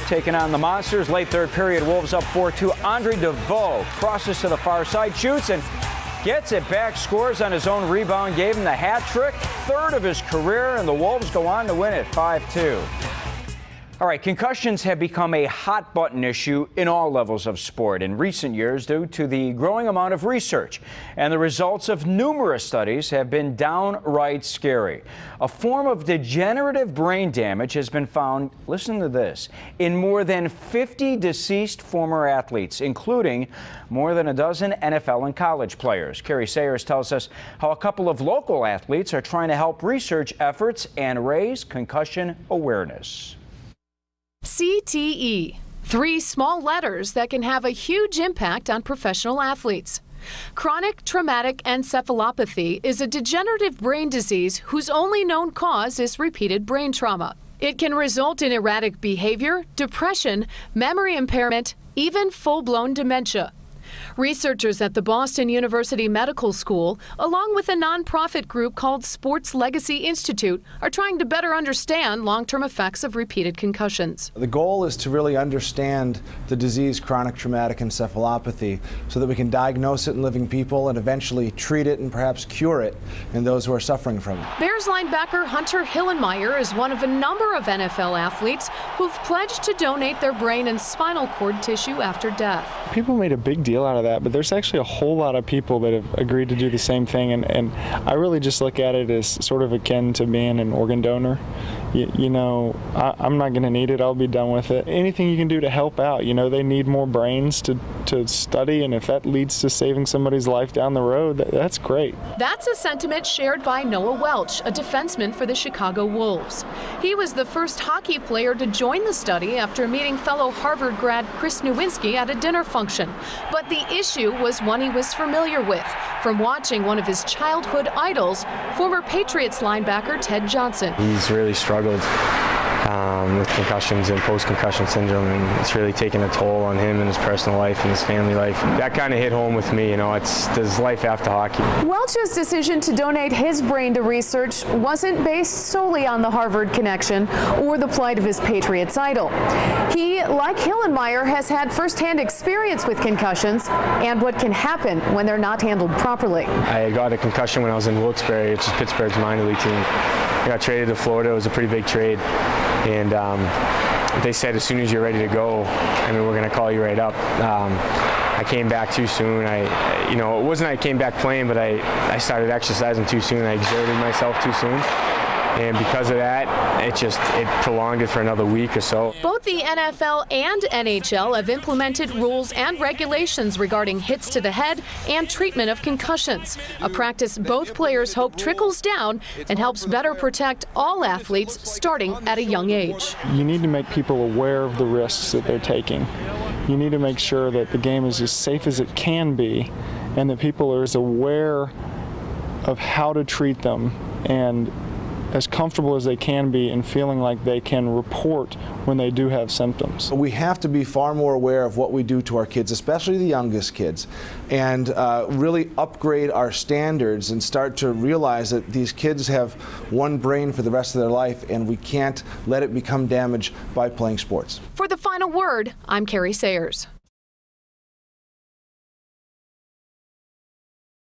Taking on the Monsters, late third period, Wolves up 4-2. Andre DeVoe crosses to the far side, shoots and gets it back, scores on his own rebound, gave him the hat trick, third of his career, and the Wolves go on to win it 5-2. All right, concussions have become a hot button issue in all levels of sport in recent years due to the growing amount of research, and the results of numerous studies have been downright scary. A form of degenerative brain damage has been found, listen to this, in more than 50 deceased former athletes, including more than a dozen NFL and college players. Carrie Sayers tells us how a couple of local athletes are trying to help research efforts and raise concussion awareness. CTE, 3 small letters that can have a huge impact on professional athletes. Chronic traumatic encephalopathy is a degenerative brain disease whose only known cause is repeated brain trauma. It can result in erratic behavior, depression, memory impairment, even full-blown dementia. Researchers at the Boston University Medical School, along with a nonprofit group called Sports Legacy Institute, are trying to better understand long-term effects of repeated concussions. The goal is to really understand the disease chronic traumatic encephalopathy so that we can diagnose it in living people and eventually treat it and perhaps cure it in those who are suffering from it. Bears linebacker Hunter Hillenmeyer is one of a number of NFL athletes who've pledged to donate their brain and spinal cord tissue after death. People made a big deal out of that, but there's actually a whole lot of people that have agreed to do the same thing, and I really just look at it as sort of akin to being an organ donor. You know, I'm not going to need it. I'll be done with it. Anything you can do to help out. You know, they need more brains to study, and if that leads to saving somebody's life down the road, that's great. That's a sentiment shared by Noah Welch, a defenseman for the Chicago Wolves. He was the first hockey player to join the study after meeting fellow Harvard grad Chris Nowinski at a dinner function. But the issue was one he was familiar with from watching one of his childhood idols, former Patriots linebacker Ted Johnson. He's really struggled with concussions and post-concussion syndrome, and it's really taken a toll on him and his personal life and his family life. That kind of hit home with me, you know, does life after hockey. Welch's decision to donate his brain to research wasn't based solely on the Harvard connection or the plight of his Patriots idol. He, like Hillenmeyer, has had firsthand experience with concussions and what can happen when they're not handled properly. I got a concussion when I was in Wilkes-Barre, which is Pittsburgh's minor league team. I got traded to Florida. It was a pretty big trade, and they said as soon as you're ready to go, I mean, we're going to call you right up. I came back too soon. You know, it wasn't I came back playing, but I started exercising too soon. I exerted myself too soon. And because of that, it prolonged it for another week or so. Both the NFL and NHL have implemented rules and regulations regarding hits to the head and treatment of concussions, a practice both players hope trickles down and helps better protect all athletes starting at a young age. You need to make people aware of the risks that they're taking. You need to make sure that the game is as safe as it can be and that people are as aware of how to treat them and as comfortable as they can be in feeling like they can report when they do have symptoms. We have to be far more aware of what we do to our kids, especially the youngest kids, and really upgrade our standards and start to realize that these kids have one brain for the rest of their life, and we can't let it become damaged by playing sports. For The Final Word, I'm Carrie Sayers.